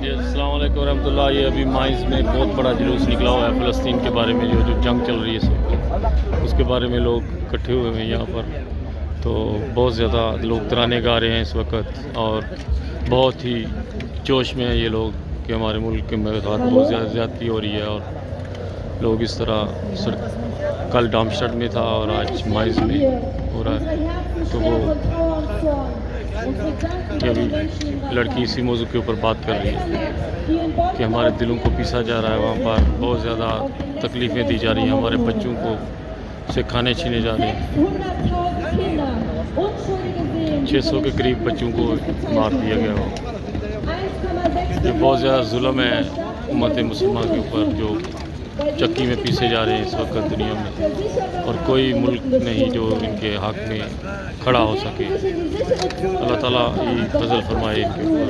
جی السلام علیکم ورحمۃ اللہ. یہ ابھی مائنز میں بہت بڑا جلوس نکلا ہوا ہے فلسطین کے بارے میں. جو جنگ چل رہی ہے اس وقت اس کے بارے میں لوگ اکٹھے ہوئے ہیں یہاں پر. تو بہت زیادہ لوگ ترانے گا رہے ہیں اس وقت اور بہت ہی جوش میں ہیں یہ لوگ کہ ہمارے ملک کے ساتھ بہت زیادہ زیادتی ہو رہی ہے. اور لوگ اس طرح کل ڈامشٹڈ میں تھا اور آج مائنز میں ہو رہا ہے. تو وہ کہ ابھی لڑکی اسی موضوع کے اوپر بات کر رہی ہے کہ ہمارے دلوں کو پیسا جا رہا ہے. وہاں پر بہت زیادہ تکلیفیں دی جا رہی ہیں. ہمارے بچوں کو سے کھانے چھینے جا رہے ہیں. 600 کے قریب بچوں کو مار دیا گیا ہو. یہ بہت زیادہ ظلم ہے امت مسلمان کے اوپر جو چکی میں پیسے جا رہے ہیں اس وقت دنیا میں. اور کوئی ملک نہیں جو ان کے حق میں کھڑا ہو سکے. اللہ تعالیٰ یہ فضل فرمائے ان کے اوپر.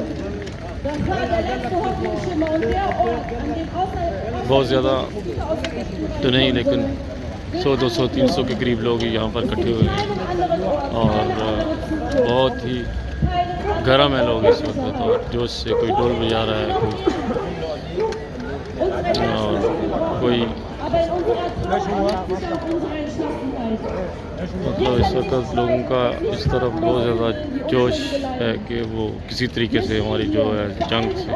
بہت زیادہ تو نہیں لیکن 100 200 300 کے قریب لوگ یہاں پر اکٹھے ہوئے ہیں اور بہت ہی گرم ہے لوگ اس وقت. اور جوش سے کوئی ڈول بجا رہا ہے کوئی مطلب اس وقت لوگوں کا اس طرف بہت زیادہ جوش ہے کہ وہ کسی طریقے سے ہماری جو ہے جنگ سے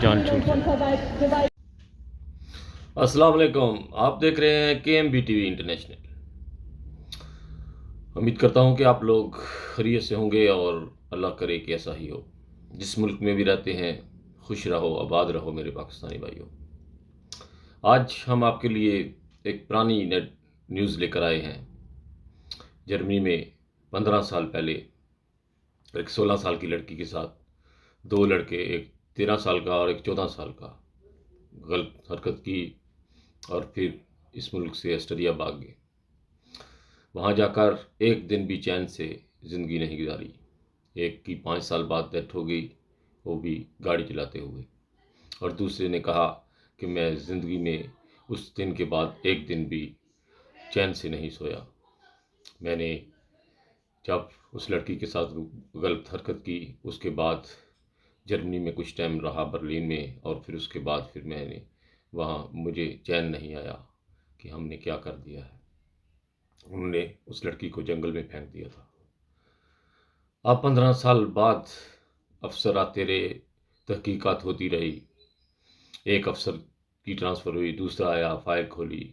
جان چھوٹ جائے. السلام علیکم. آپ دیکھ رہے ہیں KMBTV انٹرنیشنل. امید کرتا ہوں کہ آپ لوگ خیریت سے ہوں گے اور اللہ کرے کہ ایسا ہی ہو. جس ملک میں بھی رہتے ہیں خوش رہو آباد رہو میرے پاکستانی بھائیوں. آج ہم آپ کے لیے ایک پرانی نیوز لے کر آئے ہیں. جرمنی میں 15 سال پہلے ایک 16 سال کی لڑکی کے ساتھ 2 لڑکے ایک 13 سال کا اور ایک 14 سال کا غلط حرکت کی اور پھر اس ملک سے آسٹریلیا بھاگ گئے. وہاں جا کر ایک دن بھی چین سے زندگی نہیں گزاری. ایک کی 5 سال بعد ڈیتھ ہو گئی وہ بھی گاڑی چلاتے ہوئے. اور دوسرے نے کہا کہ میں زندگی میں اس دن کے بعد ایک دن بھی چین سے نہیں سویا. میں نے جب اس لڑکی کے ساتھ غلط حرکت کی اس کے بعد جرمنی میں کچھ ٹائم رہا برلن میں اور پھر اس کے بعد پھر میں نے وہاں مجھے چین نہیں آیا کہ ہم نے کیا کر دیا ہے. انہوں نے اس لڑکی کو جنگل میں پھینک دیا تھا. اب 15 سال بعد افسر آتے رہے تحقیقات ہوتی رہی. ایک افسر کی ٹرانسفر ہوئی دوسرا آیا فائل کھولی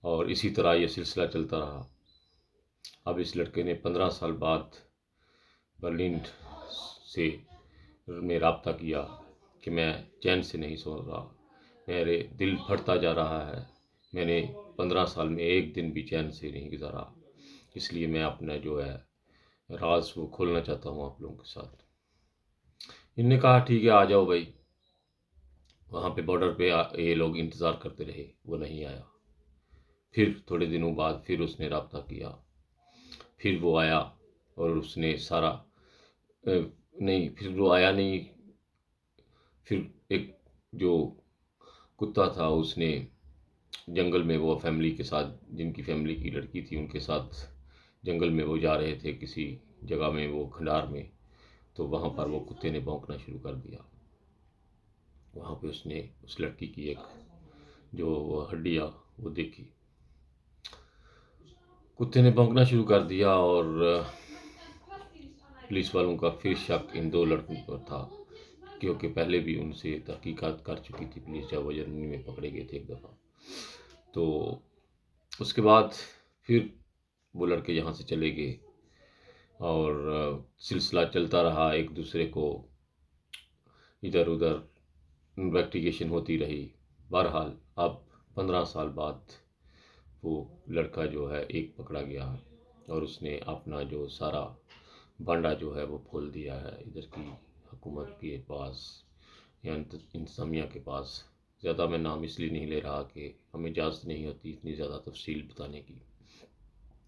اور اسی طرح یہ سلسلہ چلتا رہا. اب اس لڑکے نے 15 سال بعد برلن سے میں رابطہ کیا کہ میں چین سے نہیں سو رہا. میرے دل پھٹتا جا رہا ہے. میں نے 15 سال میں ایک دن بھی چین سے نہیں گزارا. اس لیے میں اپنا جو ہے راز وہ کھولنا چاہتا ہوں آپ لوگوں کے ساتھ. ان نے کہا ٹھیک ہے آ جاؤ بھائی. وہاں پہ بارڈر پہ یہ لوگ انتظار کرتے رہے وہ نہیں آیا. پھر تھوڑے دنوں بعد پھر اس نے رابطہ کیا. پھر وہ آیا اور اس نے سارا نہیں پھر وہ آیا نہیں. پھر ایک جو کتا تھا اس نے جنگل میں وہ فیملی کے ساتھ جن کی فیملی کی لڑکی تھی ان کے ساتھ جنگل میں وہ جا رہے تھے کسی جگہ میں وہ کھنڈار میں. تو وہاں پر وہ کتے نے بھونکنا شروع کر دیا. وہاں پہ اس نے اس لڑکی کی ایک جو ہڈیاں وہ دیکھی. کتے نے بھونکنا شروع کر دیا اور پولیس والوں کا پھر شک ان 2 لڑکوں پر تھا لڑکیوں کے پہلے بھی ان سے تحقیقات کر چکی تھی پولیس، جب وہ جرمنی میں پکڑے گئے تھے ایک دفعہ. تو اس کے بعد پھر وہ لڑکے یہاں سے چلے گئے اور سلسلہ چلتا رہا، ایک دوسرے کو ادھر ادھر انویسٹیگیشن ہوتی رہی. بہرحال اب 15 سال بعد وہ لڑکا جو ہے ایک پکڑا گیا اور اس نے اپنا جو سارا بانڈا جو ہے وہ کھول دیا ہے ادھر کی حکومت کے پاس یا انتظامیہ کے پاس. زیادہ میں نام اس لیے نہیں لے رہا کہ ہمیں اجازت نہیں ہوتی اتنی زیادہ تفصیل بتانے کی،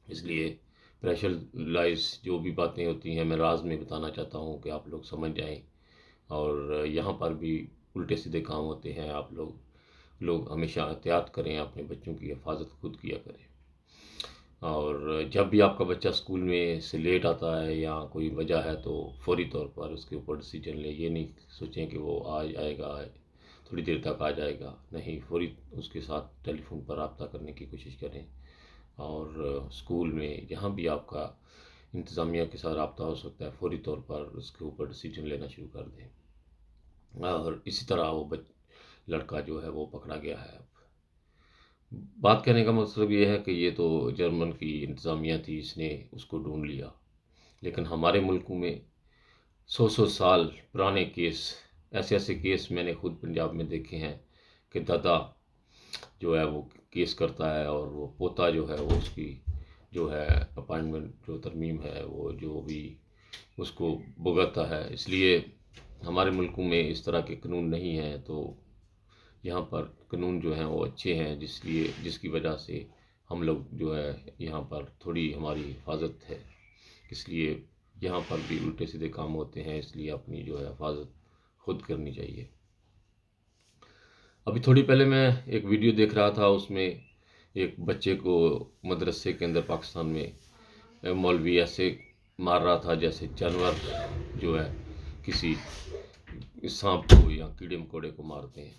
اس لیے پریشر لائز جو بھی باتیں ہوتی ہیں میں راز میں بتانا چاہتا ہوں کہ آپ لوگ سمجھ جائیں. اور یہاں پر بھی الٹے سیدھے کام ہوتے ہیں. آپ لوگ ہمیشہ احتیاط کریں، اپنے بچوں کی حفاظت خود کیا کریں. اور جب بھی آپ کا بچہ اسکول میں سے لیٹ آتا ہے یا کوئی وجہ ہے تو فوری طور پر اس کے اوپر ڈیسیجن لیں. یہ نہیں سوچیں کہ وہ آئے گا تھوڑی دیر تک آ جائے گا، نہیں، فوری اس کے ساتھ ٹیلی فون پر رابطہ کرنے کی کوشش کریں. اور اسکول میں جہاں بھی آپ کا انتظامیہ کے ساتھ رابطہ ہو سکتا ہے فوری طور پر اس کے اوپر ڈیسیجن لینا شروع کر دیں. اور اسی طرح وہ لڑکا جو ہے وہ پکڑا گیا ہے. اب بات کرنے کا مطلب یہ ہے کہ یہ تو جرمن کی انتظامیہ تھی، اس نے اس کو ڈھونڈ لیا، لیکن ہمارے ملکوں میں 100 سال پرانے کیس، ایسے کیس میں نے خود پنجاب میں دیکھے ہیں کہ دادا جو ہے وہ کیس کرتا ہے اور وہ پوتا جو ہے وہ اس کی جو ہے اپائنٹمنٹ جو ترمیم ہے وہ جو بھی اس کو بھگتتا ہے. اس لیے ہمارے ملکوں میں اس طرح کے قانون نہیں ہیں، تو یہاں پر قانون جو ہیں وہ اچھے ہیں، جس کی وجہ سے ہم لوگ جو ہے یہاں پر تھوڑی ہماری حفاظت ہے. اس لیے یہاں پر بھی الٹے سیدھے کام ہوتے ہیں، اس لیے اپنی جو ہے حفاظت خود کرنی چاہیے. ابھی تھوڑی پہلے میں ایک ویڈیو دیکھ رہا تھا، اس میں ایک بچے کو مدرسے کے اندر پاکستان میں مولوی ایسے مار رہا تھا جیسے جانور جو ہے کسی سانپ کو یا کیڑے مکوڑے کو مارتے ہیں.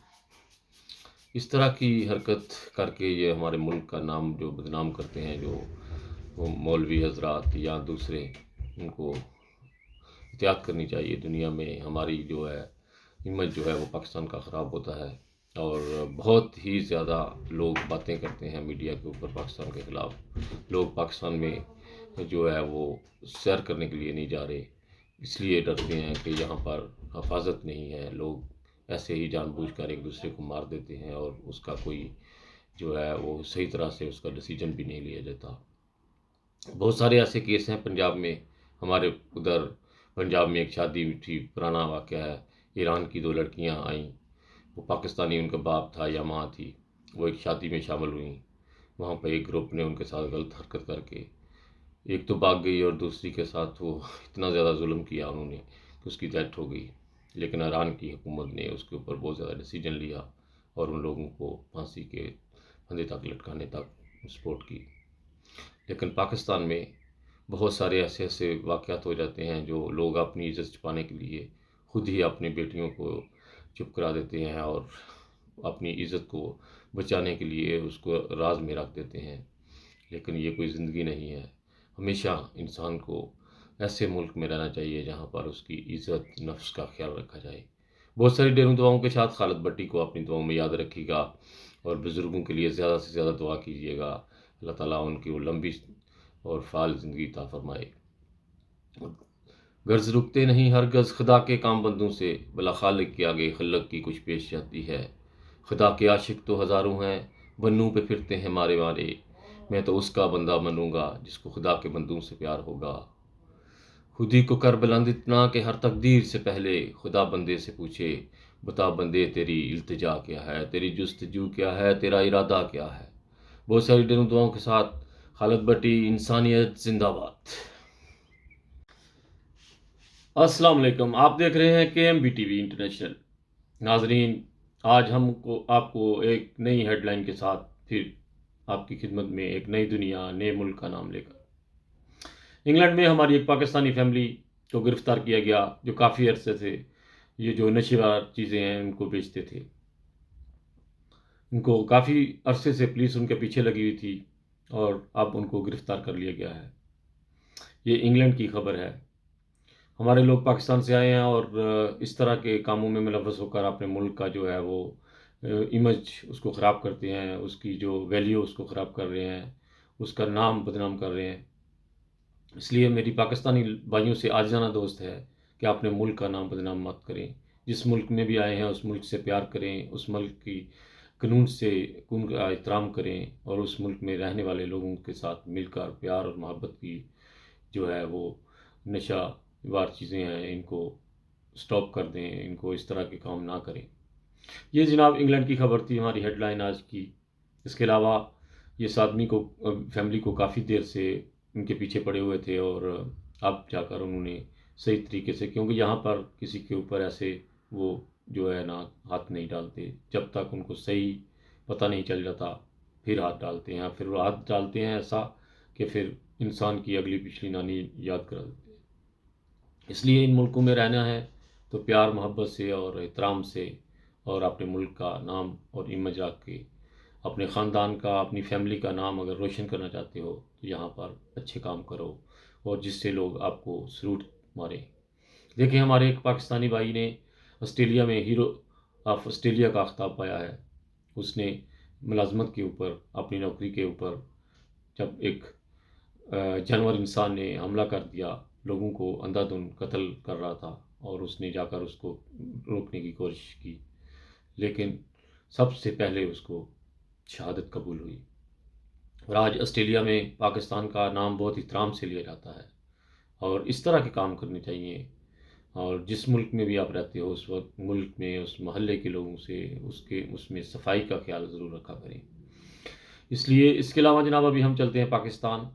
اس طرح کی حرکت کر کے یہ ہمارے ملک کا نام جو بدنام کرتے ہیں، جو وہ مولوی حضرات یا دوسرے، ان کو احتیاط کرنی چاہیے. دنیا میں ہماری جو ہے امیج جو ہے وہ پاکستان کا خراب ہوتا ہے، اور بہت ہی زیادہ لوگ باتیں کرتے ہیں میڈیا کے اوپر پاکستان کے خلاف. لوگ پاکستان میں جو ہے وہ سیر کرنے کے لیے نہیں جا رہے، اس لیے ڈرتے ہیں کہ یہاں پر حفاظت نہیں ہے. لوگ ایسے ہی جان بوجھ کر ایک دوسرے کو مار دیتے ہیں اور اس کا کوئی جو ہے وہ صحیح طرح سے اس کا ڈیسیجن بھی نہیں لیا جاتا. بہت سارے ایسے کیس ہیں پنجاب میں. ہمارے ادھر پنجاب میں ایک شادی تھی، پرانا واقعہ ہے. ایران کی 2 لڑکیاں آئیں، وہ پاکستانی ان کا باپ تھا یا ماں تھی، وہ ایک شادی میں شامل ہوئیں. وہاں پہ ایک گروپ نے ان کے ساتھ غلط حرکت کر کے ایک تو بھاگ گئی اور دوسری کے ساتھ وہ اتنا زیادہ ظلم کیا انہوں نے کہ اس کی ڈیتھ ہو گئی. لیکن ایران کی حکومت نے اس کے اوپر بہت زیادہ ڈیسیجن لیا اور ان لوگوں کو پھانسی کے پھندے تک لٹکانے تک سپورٹ کی. لیکن پاکستان میں بہت سارے ایسے واقعات ہو جاتے ہیں جو لوگ اپنی عزت چھپانے کے لیے خود ہی اپنی بیٹیوں کو چپ کرا دیتے ہیں اور اپنی عزت کو بچانے کے لیے اس کو راز میں رکھ دیتے ہیں. لیکن یہ کوئی زندگی نہیں ہے. ہمیشہ انسان کو ایسے ملک میں رہنا چاہیے جہاں پر اس کی عزت نفس کا خیال رکھا جائے. بہت ساری ڈیروں دعاؤں کے ساتھ خالد بٹی کو اپنی دعاؤں میں یاد رکھیے گا اور بزرگوں کے لیے زیادہ سے زیادہ دعا کیجیے گا. اللہ تعالیٰ ان کی وہ لمبی اور فعال زندگی عطا فرمائے. غرض رکتے نہیں ہرگز خدا کے کام بندوں سے، بلا خالق کے آگے خلق کی کچھ پیش جاتی ہے. خدا کے عاشق تو ہزاروں ہیں، بنوں پہ پھرتے ہیں مارے مارے. میں تو اس کا بندہ بنوں گا جس کو خدا کے بندوں سے پیار ہوگا. خودی کو کر بلند اتنا کہ ہر تقدیر سے پہلے خدا بندے سے پوچھے، بتا بندے تیری التجا کیا ہے، تیری جستجو کیا ہے، تیرا ارادہ کیا ہے. بہت ساری ڈیروں دعاؤں کے ساتھ خالد بٹی، انسانیت زندہ باد. السلام علیکم، آپ دیکھ رہے ہیں KMBTV انٹرنیشنل. ناظرین، آج آپ کو ایک نئی ہیڈ لائن کے ساتھ پھر آپ کی خدمت میں ایک نئی دنیا، نئے ملک کا نام لے کر. انگلینڈ میں ہماری ایک پاکستانی فیملی کو گرفتار کیا گیا جو کافی عرصے سے یہ جو نشیبار چیزیں ہیں ان کو بیچتے تھے. ان کو کافی عرصے سے پولیس ان کے پیچھے لگی ہوئی تھی اور اب ان کو گرفتار کر لیا گیا ہے. یہ انگلینڈ کی خبر ہے. ہمارے لوگ پاکستان سے آئے ہیں اور اس طرح کے کاموں میں ملوث ہو کر اپنے ملک کا جو ہے وہ امیج اس کو خراب کرتے ہیں، اس کی جو ویلیو اس کو خراب کر رہے ہیں، اس کا نام بدنام کر رہے ہیں۔ اس لیے میری پاکستانی بھائیوں سے عاجزانہ دوست ہے کہ اپنے ملک کا نام بدنام مت کریں۔ جس ملک میں بھی آئے ہیں اس ملک سے پیار کریں، اس ملک کی قانون کا احترام کریں، اور اس ملک میں رہنے والے لوگوں کے ساتھ مل کر پیار اور محبت کی جو ہے وہ نشہ وار چیزیں ہیں ان کو سٹاپ کر دیں، ان کو اس طرح کے کام نہ کریں۔ یہ جناب انگلینڈ کی خبر تھی، ہماری ہیڈ لائن آج کی۔ اس کے علاوہ یہ آدمی کو فیملی کو کافی دیر سے ان کے پیچھے پڑے ہوئے تھے، اور اب جا کر انہوں نے صحیح طریقے سے، کیونکہ یہاں پر کسی کے اوپر ایسے وہ جو ہے نا ہاتھ نہیں ڈالتے جب تک ان کو صحیح پتہ نہیں چل جاتا، پھر ہاتھ ڈالتے ہیں، پھر وہ ہاتھ ڈالتے ہیں ایسا کہ پھر انسان کی اگلی پچھلی نانی یاد کرا دیتے ہیں۔ اس لیے ان ملکوں میں رہنا ہے تو پیار محبت سے اور احترام سے، اور اپنے ملک کا نام اور امیج رکھ کے اپنے خاندان کا، اپنی فیملی کا نام اگر روشن کرنا چاہتے ہو تو یہاں پر اچھے کام کرو، اور جس سے لوگ آپ کو سلوٹ ماریں۔ دیکھیں، ہمارے ایک پاکستانی بھائی نے آسٹریلیا میں ہیرو آف آسٹریلیا کا خطاب پایا ہے۔ اس نے ملازمت کے اوپر، اپنی نوکری کے اوپر، جب ایک جانور انسان نے حملہ کر دیا، لوگوں کو اندھا دھند قتل کر رہا تھا، اور اس نے جا کر اس کو روکنے کی کوشش کی، لیکن سب سے پہلے اس کو شہادت قبول ہوئی۔ اور آج آسٹریلیا میں پاکستان کا نام بہت احترام سے لیا جاتا ہے، اور اس طرح کے کام کرنے چاہیے۔ اور جس ملک میں بھی آپ رہتے ہو اس وقت ملک میں اس محلے کے لوگوں سے اس میں صفائی کا خیال ضرور رکھا کریں۔ اس لیے اس کے علاوہ جناب ابھی ہم چلتے ہیں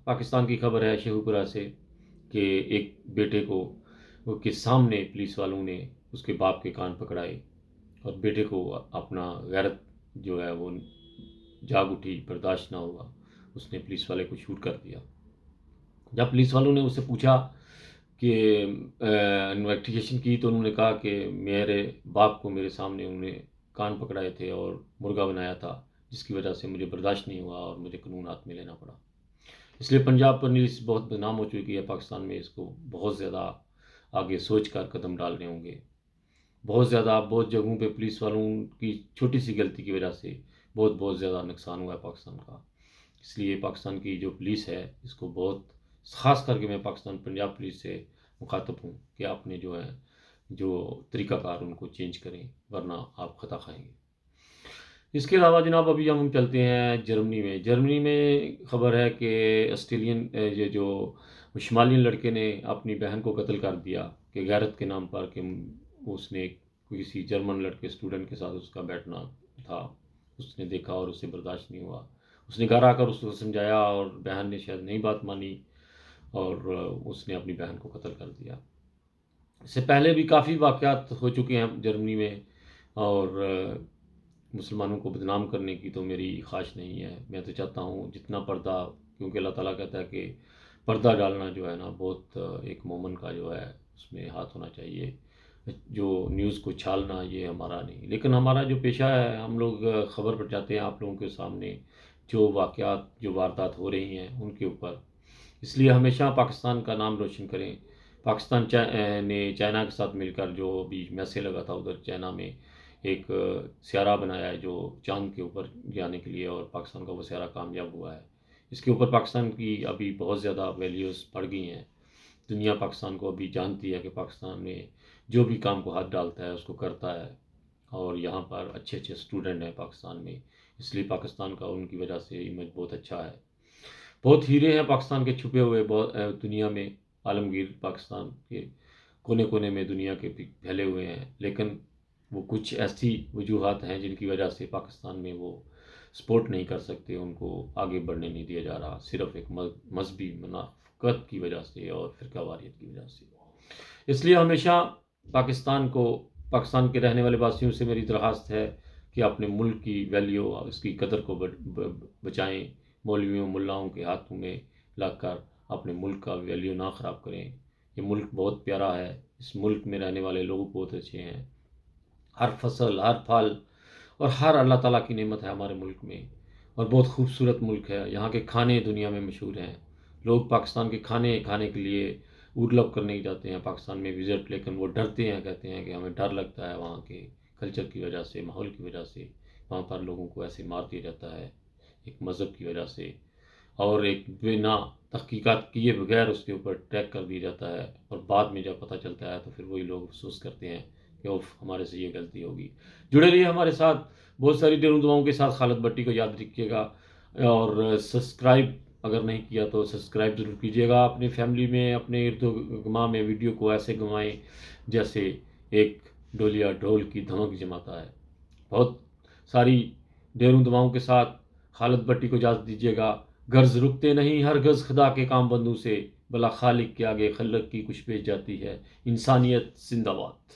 پاکستان کی خبر ہے شیخو پورہ سے، کہ ایک بیٹے کو کے سامنے پولیس والوں نے اس کے باپ کے کان پکڑائے، اور بیٹے کو اپنا غیرت جو ہے وہ جاگ اٹھی، برداشت نہ ہوا، اس نے پولیس والے کو شوٹ کر دیا۔ جب پولیس والوں نے اس سے پوچھا کہ انویسٹیگیشن کی، تو انہوں نے کہا کہ میرے باپ کو میرے سامنے انہوں نے کان پکڑائے تھے اور مرغا بنایا تھا، جس کی وجہ سے مجھے برداشت نہیں ہوا اور مجھے قانون ہاتھ میں لینا پڑا۔ اس لیے پنجاب پولیس بہت بدنام ہو چکی ہے پاکستان میں، اس کو بہت زیادہ آگے سوچ کر قدم ڈالنے ہوں گے۔ بہت جگہوں پہ پولیس والوں کی چھوٹی سی غلطی کی وجہ سے بہت زیادہ نقصان ہوا ہے پاکستان کا۔ اس لیے پاکستان کی جو پولیس ہے اس کو بہت، خاص کر کے میں پاکستان پنجاب پولیس سے مخاطب ہوں کہ آپ نے جو طریقہ کار ان کو چینج کریں، ورنہ آپ خطا کھائیں گے۔ اس کے علاوہ جناب ابھی ہم چلتے ہیں جرمنی میں خبر ہے کہ آسٹریلین جو شمالی لڑکے نے اپنی بہن کو قتل کر دیا کہ غیرت کے نام پر، کہ اس نے کسی جرمن لڑکے اسٹوڈنٹ کے ساتھ اس کا بیٹھنا تھا، اس نے دیکھا اور اسے برداشت نہیں ہوا، اس نے گھر آ کر اس کو سمجھایا اور بہن نے شاید نہیں بات مانی، اور اس نے اپنی بہن کو قتل کر دیا۔ اس سے پہلے بھی کافی واقعات ہو چکے ہیں جرمنی میں، اور مسلمانوں کو بدنام کرنے کی تو میری خواہش نہیں ہے۔ میں تو چاہتا ہوں جتنا پردہ، کیونکہ اللہ تعالیٰ کہتا ہے کہ پردہ ڈالنا جو ہے نا بہت ایک مومن کا جو ہے اس میں ہاتھ ہونا چاہیے، جو نیوز کو چھالنا یہ ہمارا نہیں، لیکن ہمارا جو پیشہ ہے، ہم لوگ خبر پر جاتے ہیں آپ لوگوں کے سامنے جو واقعات، جو واردات ہو رہی ہیں ان کے اوپر۔ اس لیے ہمیشہ پاکستان کا نام روشن کریں۔ پاکستان نے چائنا کے ساتھ مل کر جو بھی میسے لگا تھا، ادھر چائنا میں ایک سیارہ بنایا ہے جو چاند کے اوپر جانے کے لیے، اور پاکستان کا وہ سیارہ کامیاب ہوا ہے۔ اس کے اوپر پاکستان کی ابھی بہت زیادہ ویلیوز بڑھ گئی ہیں، دنیا پاکستان کو ابھی جانتی ہے کہ پاکستان میں جو بھی کام کو ہاتھ ڈالتا ہے اس کو کرتا ہے، اور یہاں پر اچھے اسٹوڈنٹ ہیں پاکستان میں، اس لیے پاکستان کا ان کی وجہ سے امیج بہت اچھا ہے۔ بہت ہیرے ہیں پاکستان کے چھپے ہوئے دنیا میں، عالمگیر پاکستان کے کونے کونے میں دنیا کے پھیلے ہوئے ہیں، لیکن وہ کچھ ایسی وجوہات ہیں جن کی وجہ سے پاکستان میں وہ سپورٹ نہیں کر سکتے، ان کو آگے بڑھنے نہیں دیا جا رہا، صرف ایک مذہبی منافقت کی وجہ سے اور فرقہ واریت کی وجہ سے۔ اس لیے ہمیشہ پاکستان کے رہنے والے واسیوں سے میری درخواست ہے کہ اپنے ملک کی ویلیو، اس کی قدر کو بچائیں، مولویوں ملاؤں کے ہاتھوں میں لگ کر اپنے ملک کا ویلیو نہ خراب کریں۔ یہ ملک بہت پیارا ہے، اس ملک میں رہنے والے لوگ بہت اچھے ہیں، ہر فصل، ہر پھل اور ہر اللہ تعالیٰ کی نعمت ہے ہمارے ملک میں، اور بہت خوبصورت ملک ہے۔ یہاں کے کھانے دنیا میں مشہور ہیں، لوگ پاکستان کے کھانے کے لیے ارلب کرنے جاتے ہیں پاکستان میں وزٹ، لیکن وہ ڈرتے ہیں، کہتے ہیں کہ ہمیں ڈر لگتا ہے وہاں کے کلچر کی وجہ سے، ماحول کی وجہ سے، وہاں پر لوگوں کو ایسے مار دیا جاتا ہے ایک مذہب کی وجہ سے، اور ایک بنا تحقیقات کیے بغیر اس کے اوپر ٹیگ کر دیا جاتا ہے، اور بعد میں جب پتہ چلتا ہے تو پھر وہی لوگ افسوس کرتے ہیں کہ اوف ہمارے سے یہ غلطی ہوگی۔ جڑے رہیے ہمارے ساتھ بہت ساری ڈیروں دعاؤں کے ساتھ۔ خالد بٹی کو یاد رکھیے گا، اور سبسکرائب اگر نہیں کیا تو سبسکرائب ضرور کیجیے گا۔ اپنی فیملی میں، اپنے ارد گما میں ویڈیو کو ایسے گھمائیں جیسے ایک ڈولیا ڈھول کی دھمک جماتا ہے۔ بہت ساری ڈیروں دعاؤں کے ساتھ خالد بٹی کو اجازت دیجیے گا۔ غرض رکتے نہیں ہرگز خدا کے کام بندوں سے، بلا خالق کے آگے خلق کی کچھ پیش جاتی ہے۔ انسانیت زندہ باد۔